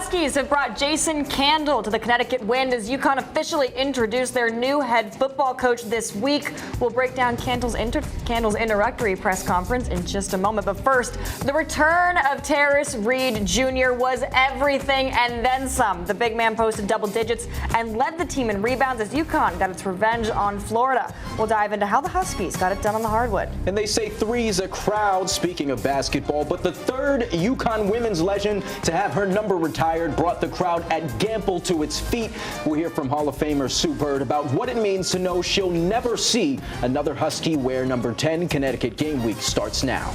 Huskies have brought Jason Candle to the Connecticut Wind as UConn officially introduced their new head football coach this week. We'll break down Candle's introductory press conference in just a moment. But first, the return of Terrace Reed Jr. was everything and then some. The big man posted double digits and led the team in rebounds as UConn got its revenge on Florida. We'll dive into how the Huskies got it done on the hardwood. And they say three's a crowd, speaking of basketball, but the third UConn women's legend to have her number retired brought the crowd at Gamble to its feet. We'll hear from Hall of Famer Sue Bird about what it means to know she'll never see another Husky wear number 10. Connecticut Game Week starts now.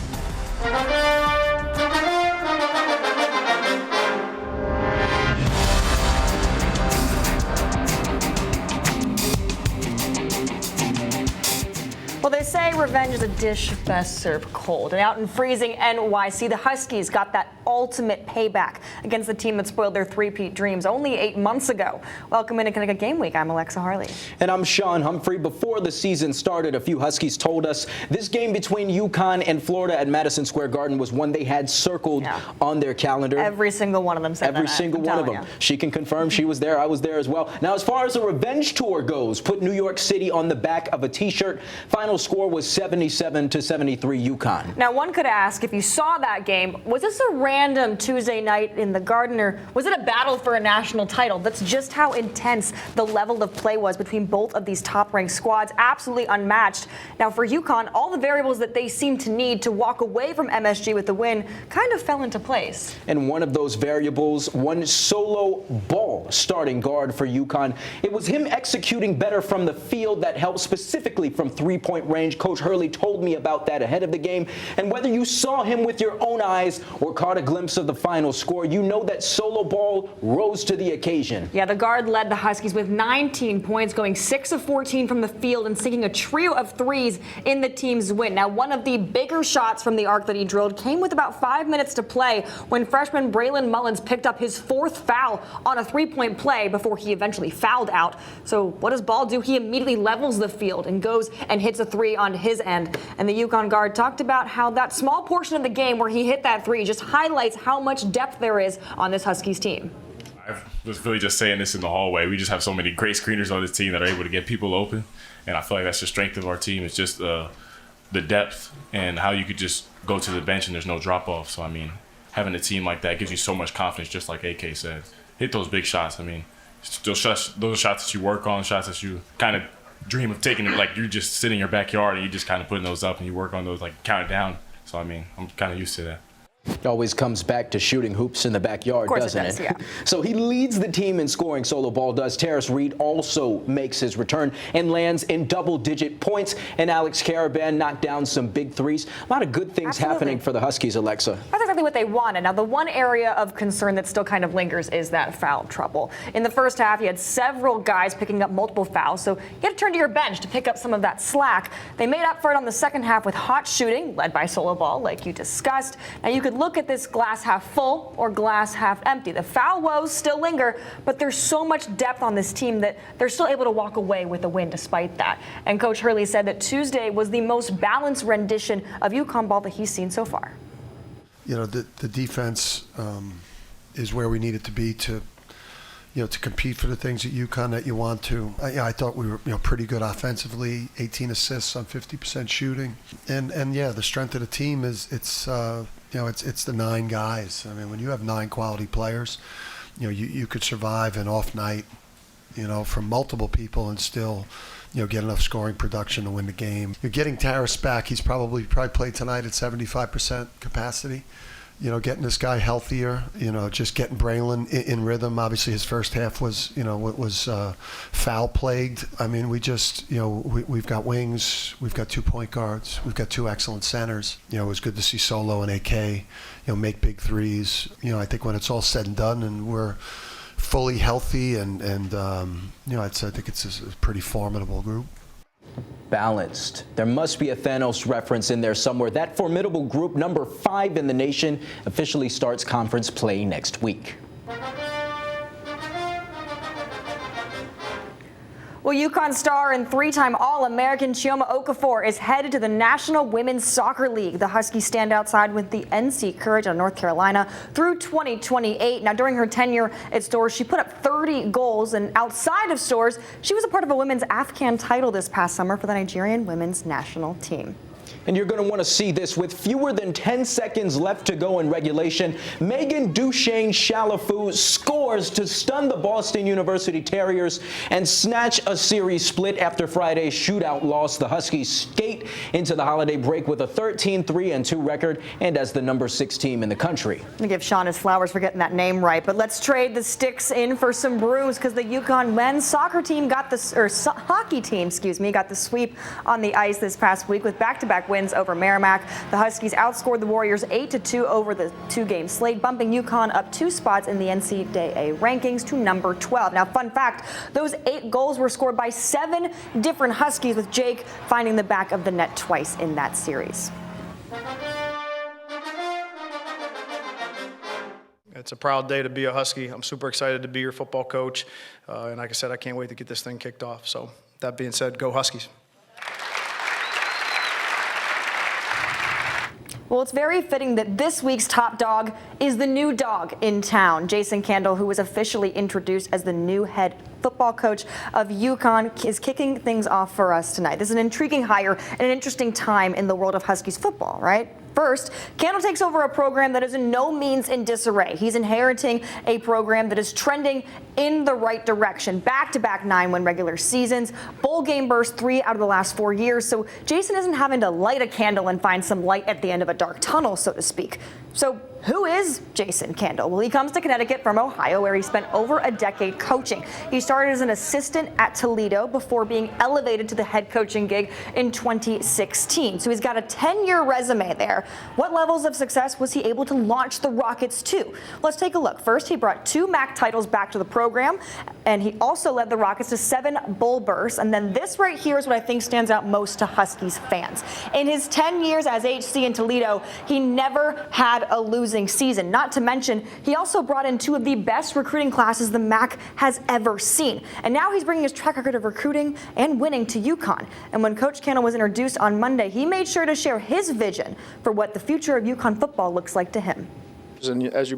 Well, they say revenge is a dish best served cold. And out in freezing NYC, the Huskies got that ultimate payback against the team that spoiled their three-peat dreams only 8 months ago. Welcome into Connecticut Game Week. I'm Alexa Harley. And I'm Sean Humphrey. Before the season started, a few Huskies told us this game between UConn and Florida at Madison Square Garden was one they had circled on their calendar. Every single one of them said that. Every single one of them. She can confirm she was there. I was there as well. Now, as far as the revenge tour goes, put New York City on the back of a T-shirt. Final score was 77-73 UConn. Now, one could ask, if you saw that game, was this a random Tuesday night in the Garden, or was it a battle for a national title? That's just how intense the level of play was between both of these top-ranked squads. Absolutely unmatched. Now, for UConn, all the variables that they seem to need to walk away from MSG with the win kind of fell into place. And one of those variables, one solo ball starting guard for UConn. It was him executing better from the field that helped specifically from three-point range. Coach Hurley told me about that ahead of the game. And whether you saw him with your own eyes or caught a glimpse of the final score, you know that solo ball rose to the occasion. Yeah, the guard led the Huskies with 19 points, going 6 of 14 from the field and sinking a trio of threes in the team's win. Now, one of the bigger shots from the arc that he drilled came with about 5 minutes to play when freshman Braylon Mullins picked up his fourth foul on a three-point play before he eventually fouled out. So what does Ball do? He immediately levels the field and goes and hits a three on his end. And the UConn guard talked about how that small portion of the game where he hit that three just highlights how much depth there is on this Huskies team. I was really just saying this in the hallway. We just have so many great screeners on this team that are able to get people open. And I feel like that's the strength of our team. It's just the depth and how you could just go to the bench and there's no drop-off. So, I mean, having a team like that gives you so much confidence, just like AK said. Hit those big shots. I mean, those shots that you work on, shots that you kind of dream of taking them, like you're just sitting in your backyard and you just kind of putting those up and you work on those, like count it down. So, I mean, I'm kind of used to that. It always comes back to shooting hoops in the backyard, doesn't it? Yeah. So he leads the team in scoring. Solo ball does. Terrace Reed also makes his return and lands in double-digit points. And Alex Caravan knocked down some big threes. A lot of good things happening for the Huskies, Alexa. That's exactly what they wanted. Now, the one area of concern that still kind of lingers is that foul trouble. In the first half, you had several guys picking up multiple fouls, so you had to turn to your bench to pick up some of that slack. They made up for it on the second half with hot shooting, led by Solo Ball, like you discussed. Now, you could look at this glass half full or glass half empty. The foul woes still linger, but there's so much depth on this team that they're still able to walk away with a win despite that. And Coach Hurley said that Tuesday was the most balanced rendition of UConn ball that he's seen so far. You know, the defense is where we need it to be to compete for the things at UConn that you want to. I thought we were pretty good offensively, 18 assists on 50% shooting, and yeah, the strength of the team is it's the 9 guys. I mean, when you have 9 quality players, you could survive an off night, from multiple people and still, get enough scoring production to win the game. You're getting Terrace back. He's probably played tonight at 75% capacity. Getting this guy healthier, just getting Braylon in rhythm. Obviously, his first half was foul plagued. I mean, we've got wings, we've got 2 point guards, we've got 2 excellent centers. It was good to see Solo and AK, make big threes. I think when it's all said and done, and we're fully healthy, and I think it's a pretty formidable group. Balanced. There must be a Thanos reference in there somewhere. That formidable group, number 5 in the nation, officially starts conference play next week. Well, Well, UConn star and three-time All-American Chioma Okafor is headed to the National Women's Soccer League. The Huskies stand outside with the NC Courage of North Carolina through 2028. Now, during her tenure at Stores, she put up 30 goals, and outside of Stores, she was a part of a women's AFCAN title this past summer for the Nigerian women's national team. And you're going to want to see this. With fewer than 10 seconds left to go in regulation, Megan Duchesne-Chalafu scores to stun the Boston University Terriers and snatch a series split after Friday's shootout loss. The Huskies skate into the holiday break with a 13-3-2 record and as the number 6 team in the country. I'm going to give Sean his flowers for getting that name right, but let's trade the sticks in for some brooms because the UConn men's soccer team got the, hockey team, got the sweep on the ice this past week with back-to-back wins over Merrimack. The Huskies outscored the Warriors 8-2 over the two-game slate, bumping UConn up 2 spots in the NCAA rankings to number 12. Now, fun fact, those 8 goals were scored by 7 different Huskies, with Jake finding the back of the net twice in that series. It's a proud day to be a Husky. I'm super excited to be your football coach. And like I said, I can't wait to get this thing kicked off. So that being said, go Huskies. Well, it's very fitting that this week's top dog is the new dog in town. Jason Candle, who was officially introduced as the new head football coach of UConn, is kicking things off for us tonight. This is an intriguing hire and an interesting time in the world of Huskies football, right? First, Candle takes over a program that is in no means in disarray. He's inheriting a program that is trending in the right direction. Back-to-back 9-win regular seasons, bowl game burst 3 out of the last 4 years. So Jason isn't having to light a candle and find some light at the end of a dark tunnel, so to speak. So who is Jason Candle? Well, he comes to Connecticut from Ohio, where he spent over a decade coaching. He started as an assistant at Toledo before being elevated to the head coaching gig in 2016. So he's got a 10-year resume there. What levels of success was he able to launch the Rockets to? Let's take a look. First, he brought 2 MAC titles back to the program, and he also led the Rockets to 7 bowl bursts. And then this right here is what I think stands out most to Huskies fans. In his 10 years as HC in Toledo, he never had a losing season. Not to mention, he also brought in 2 of the best recruiting classes the MAC has ever seen. And now he's bringing his track record of recruiting and winning to UConn. And when Coach Candle was introduced on Monday, he made sure to share his vision for what the future of UConn football looks like to him. And as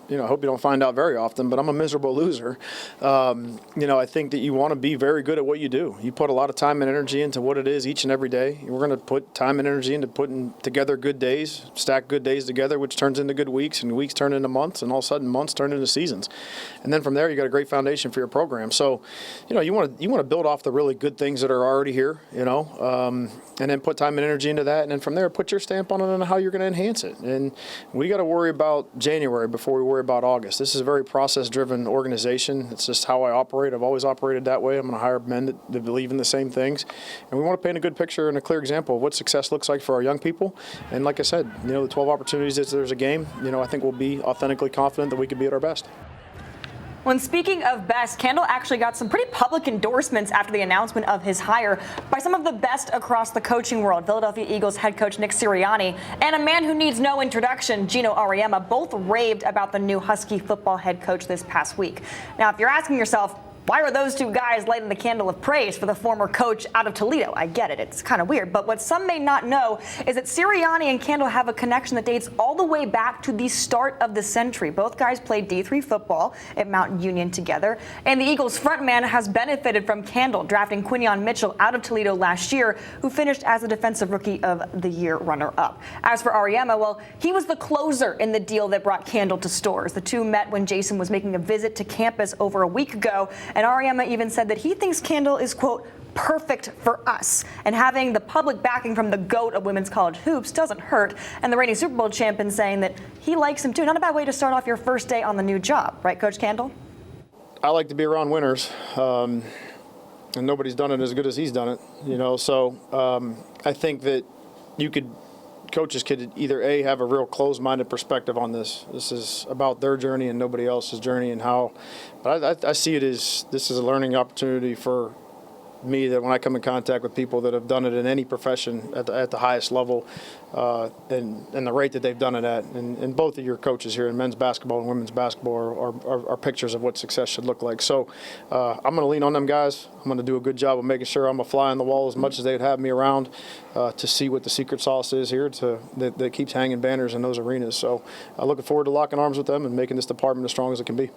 I hope you don't find out very often, but I'm a miserable loser. I think that you want to be very good at what you do. You put a lot of time and energy into what it is each and every day. We're going to put time and energy into putting together good days, stack good days together, which turns into good weeks, and weeks turn into months, and all of a sudden months turn into seasons. And then from there, you got a great foundation for your program. So, you want to build off the really good things that are already here, and then put time and energy into that, and then from there, put your stamp on it and how you're going to enhance it. And we got to worry about January before we worry about August. This is a very process-driven organization. It's just how I operate. I've always operated that way. I'm going to hire men that believe in the same things. And we want to paint a good picture and a clear example of what success looks like for our young people. And like I said, the 12 opportunities that there's a game, I think we'll be authentically confident that we can be at our best. When speaking of best, Candle actually got some pretty public endorsements after the announcement of his hire by some of the best across the coaching world. Philadelphia Eagles head coach Nick Sirianni and a man who needs no introduction, Gino Auriemma, both raved about the new Husky football head coach this past week. Now, if you're asking yourself, why are those 2 guys lighting the candle of praise for the former coach out of Toledo? I get it. It's kind of weird. But what some may not know is that Sirianni and Candle have a connection that dates all the way back to the start of the century. Both guys played D3 football at Mount Union together. And the Eagles frontman has benefited from Candle, drafting Quinion Mitchell out of Toledo last year, who finished as the Defensive Rookie of the Year runner-up. As for Auriemma, well, he was the closer in the deal that brought Candle to Stores. The 2 met when Jason was making a visit to campus over a week ago. And Auriemma even said that he thinks Candle is, quote, perfect for us. And having the public backing from the GOAT of women's college hoops doesn't hurt. And the reigning Super Bowl champion saying that he likes him too. Not a bad way to start off your first day on the new job, right, Coach Candle? I like to be around winners, and nobody's done it as good as he's done it, So I think that coaches could either A, have a real closed-minded perspective on this. This is about their journey and nobody else's journey and how. But I see it as this is a learning opportunity for me that when I come in contact with people that have done it in any profession at the highest level, and the rate that they've done it at, and both of your coaches here in men's basketball and women's basketball are pictures of what success should look like. So I'm going to lean on them guys. I'm going to do a good job of making sure I'm a fly on the wall as much as they'd have me around to see what the secret sauce is here that keeps hanging banners in those arenas. So I'm looking forward to locking arms with them and making this department as strong as it can be.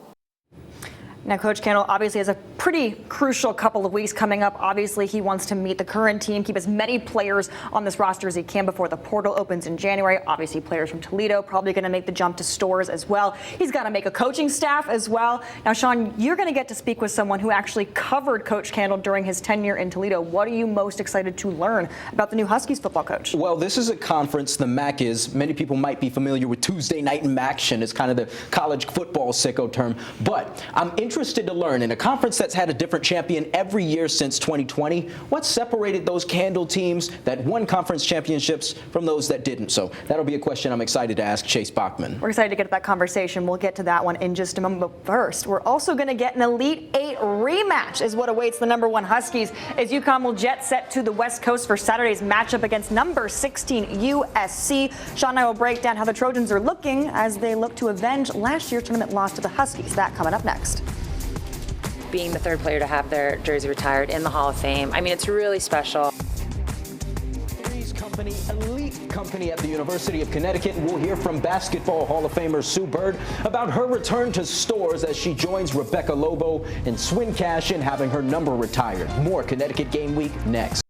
Now, Coach Candle obviously has a pretty crucial couple of weeks coming up. Obviously, he wants to meet the current team, keep as many players on this roster as he can before the portal opens in January. Obviously, players from Toledo probably going to make the jump to Stores as well. He's got to make a coaching staff as well. Now, Sean, you're going to get to speak with someone who actually covered Coach Candle during his tenure in Toledo. What are you most excited to learn about the new Huskies football coach? Well, this is a conference, the MAC is. Many people might be familiar with Tuesday night in MACtion. It's kind of the college football sicko term. But I'm interested to learn, in a conference that's had a different champion every year since 2020, what separated those Candle teams that won conference championships from those that didn't? So that'll be a question I'm excited to ask Chase Bachman. We're excited to get to that conversation. We'll get to that one in just a moment. But first, we're also going to get an Elite Eight rematch is what awaits the #1 Huskies as UConn will jet set to the West Coast for Saturday's matchup against number 16 USC. Sean and I will break down how the Trojans are looking as they look to avenge last year's tournament loss to the Huskies. That coming up next. Being the third player to have their jersey retired in the Hall of Fame, I mean, it's really special. Company, elite company at the University of Connecticut. We'll hear from Basketball Hall of Famer Sue Bird about her return to Stores as she joins Rebecca Lobo in Swin Cash in having her number retired. More Connecticut Game Week next.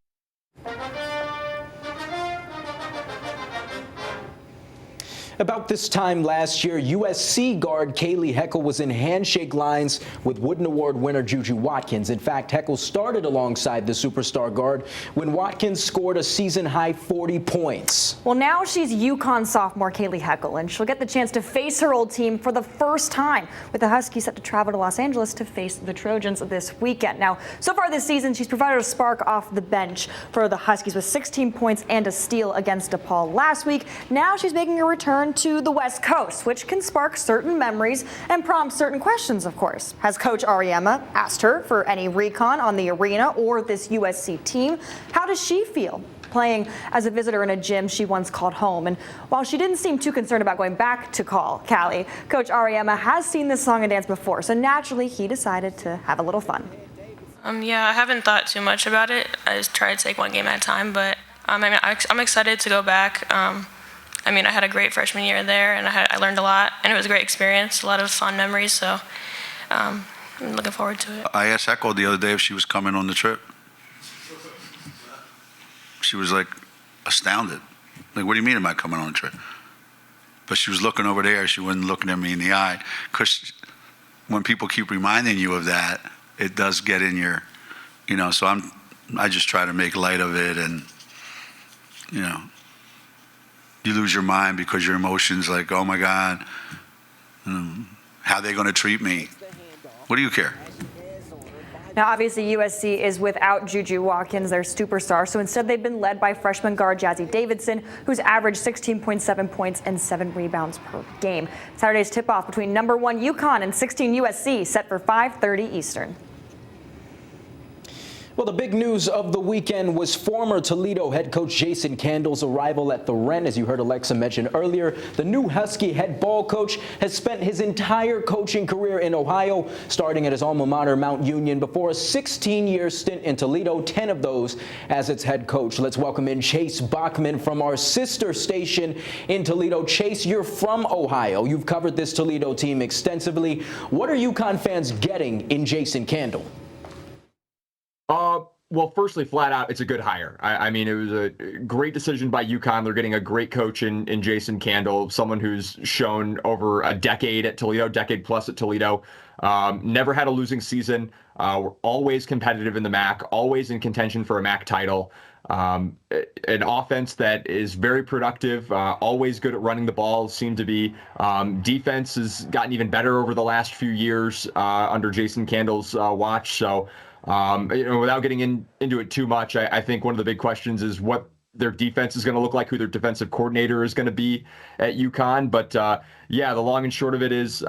About this time last year, USC guard Kaylee Heckel was in handshake lines with Wooden Award winner Juju Watkins. In fact, Heckel started alongside the superstar guard when Watkins scored a season-high 40 points. Well, now she's UConn sophomore Kaylee Heckel, and she'll get the chance to face her old team for the first time, with the Huskies set to travel to Los Angeles to face the Trojans this weekend. Now, so far this season, she's provided a spark off the bench for the Huskies with 16 points and a steal against DePaul last week. Now she's making a return to the West Coast, which can spark certain memories and prompt certain questions, of course. Has Coach Ariema asked her for any recon on the arena or this USC team? How does she feel playing as a visitor in a gym she once called home? And while she didn't seem too concerned about going back to Cali, Coach Ariema has seen this song and dance before, so naturally he decided to have a little fun. Yeah, I haven't thought too much about it. I just try to take one game at a time, but I'm excited to go back. I had a great freshman year there, and I learned a lot, and it was a great experience, a lot of fun memories, so I'm looking forward to it. I asked Echo the other day if she was coming on the trip. She was like astounded. Like, what do you mean am I coming on a trip? But she was looking over there. She wasn't looking at me in the eye. Because when people keep reminding you of that, it does get in your, so I just try to make light of it, and, you lose your mind because your emotions like, oh my God, how are they going to treat me? What do you care? Now, obviously, USC is without Juju Watkins, their superstar, so instead they've been led by freshman guard Jazzy Davidson, who's averaged 16.7 points and 7 rebounds per game. Saturday's tip-off between #1 UConn and 16 USC set for 5:30 Eastern. Well, the big news of the weekend was former Toledo head coach Jason Candle's arrival at the Ren. As you heard Alexa mention earlier, the new Husky head ball coach has spent his entire coaching career in Ohio, starting at his alma mater, Mount Union, before a 16-year stint in Toledo, 10 of those as its head coach. Let's welcome in Chase Bachman from our sister station in Toledo. Chase, you're from Ohio. You've covered this Toledo team extensively. What are UConn fans getting in Jason Candle? Well, firstly, flat out, it's a good hire. It was a great decision by UConn. They're getting a great coach in Jason Candle, someone who's shown over a decade at Toledo, decade plus at Toledo. Never had a losing season. We're always competitive in the MAC, always in contention for a MAC title. An offense that is very productive, always good at running the ball, seemed to be. Defense has gotten even better over the last few years under Jason Candle's watch. So, without getting into it too much, I think one of the big questions is what their defense is going to look like, who their defensive coordinator is going to be at UConn. But yeah, the long and short of it is,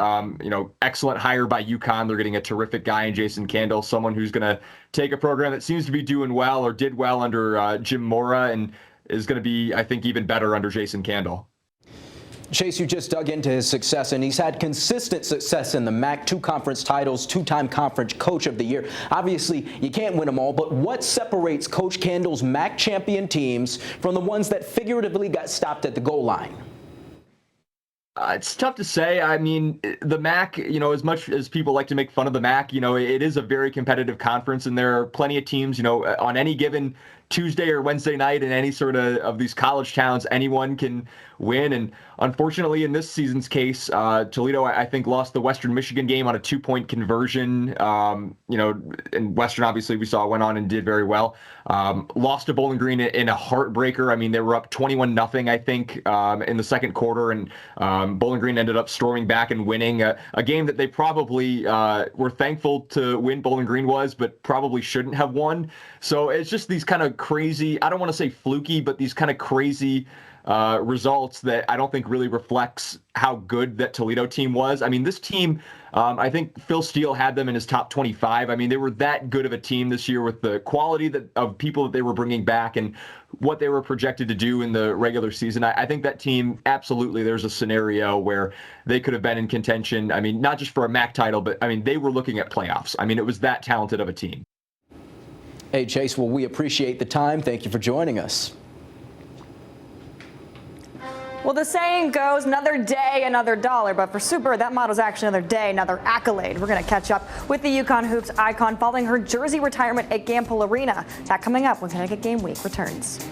excellent hire by UConn. They're getting a terrific guy in Jason Candle, someone who's going to take a program that seems to be doing well or did well under Jim Mora and is going to be, I think, even better under Jason Candle. Chase, you just dug into his success, and he's had consistent success in the MAC, 2 conference titles, 2-time conference coach of the year. Obviously, you can't win them all, but what separates Coach Candle's MAC champion teams from the ones that figuratively got stopped at the goal line? It's tough to say. I mean, the MAC, as much as people like to make fun of the MAC, it is a very competitive conference, and there are plenty of teams, on any given Tuesday or Wednesday night in any sort of these college towns, anyone can win. And unfortunately, in this season's case, Toledo, I think, lost the Western Michigan game on a 2-point conversion. And Western, obviously, we saw went on and did very well. Lost to Bowling Green in a heartbreaker. I mean, they were up 21-0, I think, in the second quarter, and Bowling Green ended up storming back and winning a game that they probably were thankful to win. Bowling Green was, but probably shouldn't have won. So it's just these kind of crazy, I don't want to say fluky, but these kind of crazy results that I don't think really reflects how good that Toledo team was. I mean, this team, I think Phil Steele had them in his top 25. I mean, they were that good of a team this year with the quality of people that they were bringing back and what they were projected to do in the regular season. I think that team, absolutely, there's a scenario where they could have been in contention. I mean, not just for a MAC title, but I mean, they were looking at playoffs. I mean, it was that talented of a team. Hey, Chase, well, we appreciate the time. Thank you for joining us. Well, the saying goes, another day, another dollar. But for Sue Bird, that motto is actually another day, another accolade. We're going to catch up with the UConn Hoops icon following her jersey retirement at Gampel Arena. That coming up when Connecticut Game Week returns.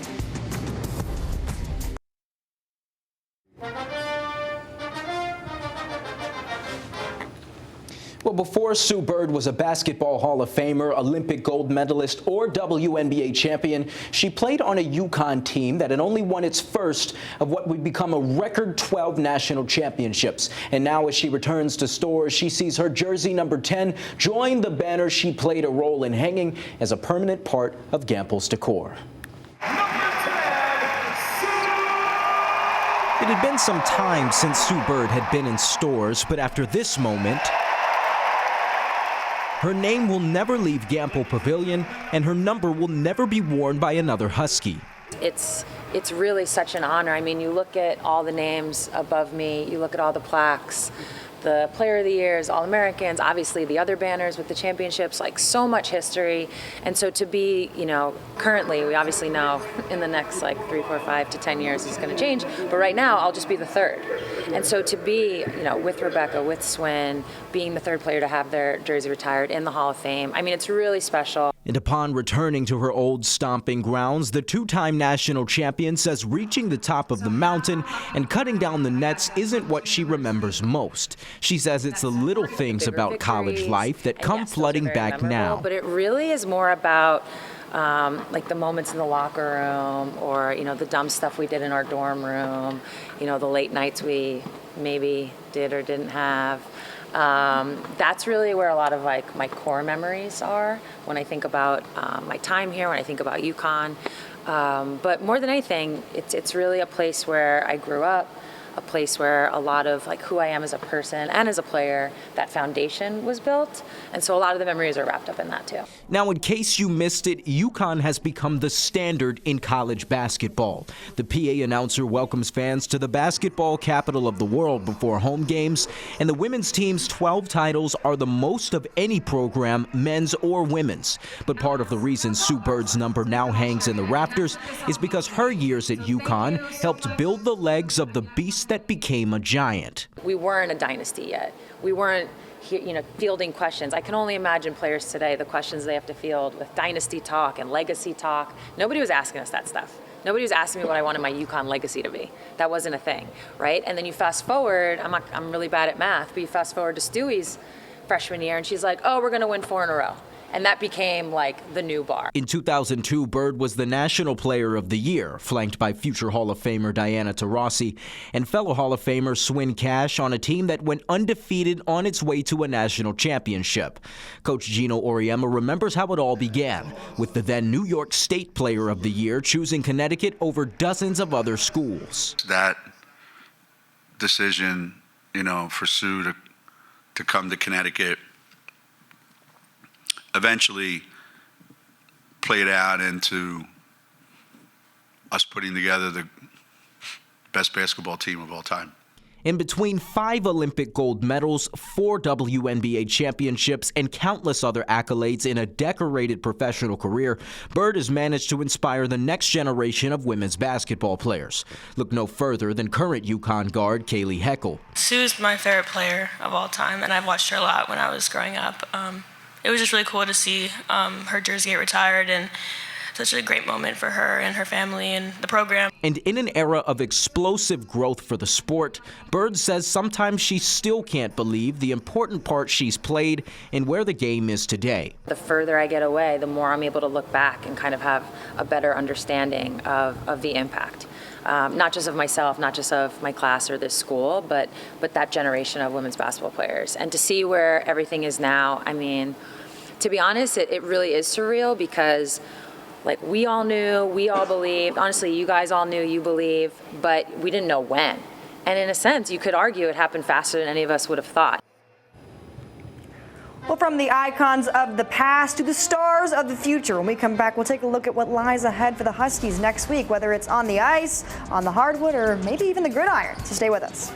Well, before Sue Bird was a Basketball Hall of Famer, Olympic gold medalist, or WNBA champion, she played on a UConn team that had only won its first of what would become a record 12 national championships. And now as she returns to stores, she sees her jersey number 10 join the banner she played a role in hanging as a permanent part of Gampel's decor. It had been some time since Sue Bird had been in stores, but after this moment, her name will never leave Gampel Pavilion, and her number will never be worn by another Husky. It's really such an honor. I mean, you look at all the names above me, you look at all the plaques, the Player of the Years, All-Americans, obviously the other banners with the championships, like so much history. And so to be, currently, we obviously know in the next 3, 4, 5 to 10 years it's going to change. But right now, I'll just be the third. And so to be, with Rebecca, with Swin, being the third player to have their jersey retired in the Hall of Fame, I mean, it's really special. And upon returning to her old stomping grounds, the 2-time national champion says reaching the top of the mountain and cutting down the nets isn't what she remembers most. She says it's the little things about college life that come flooding back now. But it really is more about the moments in the locker room, or the dumb stuff we did in our dorm room, the late nights we maybe did or didn't have. That's really where a lot of my core memories are when I think about my time here, when I think about UConn. But more than anything, it's really a place where I grew up, a place where a lot of who I am as a person and as a player, that foundation was built. And so a lot of the memories are wrapped up in that too. Now, in case you missed it, UConn has become the standard in college basketball. The PA announcer welcomes fans to the basketball capital of the world before home games, and the women's team's 12 titles are the most of any program, men's or women's. But part of the reason Sue Bird's number now hangs in the rafters is because her years at UConn helped build the legs of the beast that became a giant. We weren't a dynasty yet. We weren't fielding questions. I can only imagine players today, the questions they have to field with dynasty talk and legacy talk. Nobody was asking us that stuff. Nobody was asking me what I wanted my UConn legacy to be. That wasn't a thing, right? And then you fast forward, I'm really bad at math, but you fast forward to Stewie's freshman year, and she's like, oh, we're going to win 4 in a row. And that became like the new bar. In 2002, Bird was the National Player of the Year, flanked by future Hall of Famer Diana Taurasi and fellow Hall of Famer Swin Cash on a team that went undefeated on its way to a national championship. Coach Gino Auriemma remembers how it all began, with the then New York State Player of the Year choosing Connecticut over dozens of other schools. That decision, for Sue to come to Connecticut eventually played out into us putting together the best basketball team of all time. In between 5 Olympic gold medals, 4 WNBA championships, and countless other accolades in a decorated professional career, Bird has managed to inspire the next generation of women's basketball players. Look no further than current UConn guard Kaylee Heckel. Sue's my favorite player of all time, and I've watched her a lot when I was growing up. It was just really cool to see her jersey get retired, and such a great moment for her and her family and the program. And in an era of explosive growth for the sport, Bird says sometimes she still can't believe the important part she's played in where the game is today. The further I get away, the more I'm able to look back and kind of have a better understanding of the impact. Not just of myself, not just of my class or this school, but that generation of women's basketball players. And to see where everything is now, I mean, to be honest, it really is surreal because like we all knew, we all believed, honestly, you guys all knew, you believe, but we didn't know when. And in a sense, you could argue it happened faster than any of us would have thought. Well, from the icons of the past to the stars of the future. When we come back, we'll take a look at what lies ahead for the Huskies next week, whether it's on the ice, on the hardwood, or maybe even the gridiron. So stay with us.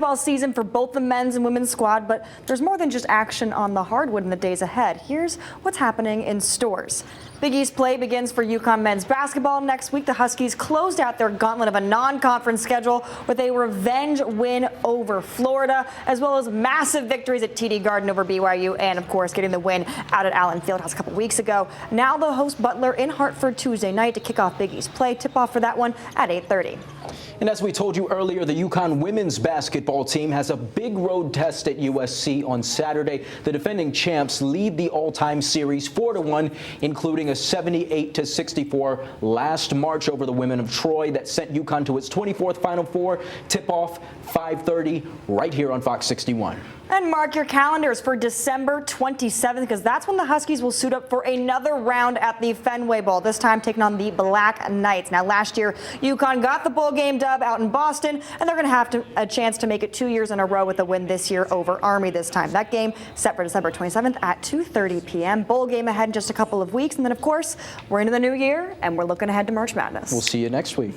Basketball season for both the men's and women's squad, but there's more than just action on the hardwood in the days ahead. Here's what's happening in stores. Big East play begins for UConn men's basketball next week. The Huskies closed out their gauntlet of a non-conference schedule with a revenge win over Florida, as well as massive victories at TD Garden over BYU, and of course getting the win out at Allen Fieldhouse a couple weeks ago. Now they'll host Butler in Hartford Tuesday night to kick off Big East play. Tip-off for that one at 8:30. And as we told you earlier, the UConn women's basketball team has a big road test at USC on Saturday. The defending champs lead the all-time series 4-1, including a 78-64 last March over the women of Troy that sent UConn to its 24th Final Four. Tip-off 5:30 right here on Fox 61. And mark your calendars for December 27th, because that's when the Huskies will suit up for another round at the Fenway Bowl, this time taking on the Black Knights. Now, last year, UConn got the bowl game dub out in Boston, and they're going to have a chance to make it 2 years in a row with a win this year over Army this time. That game set for December 27th at 2:30 p.m. Bowl game ahead in just a couple of weeks. And then, of course, we're into the new year, and we're looking ahead to March Madness. We'll see you next week.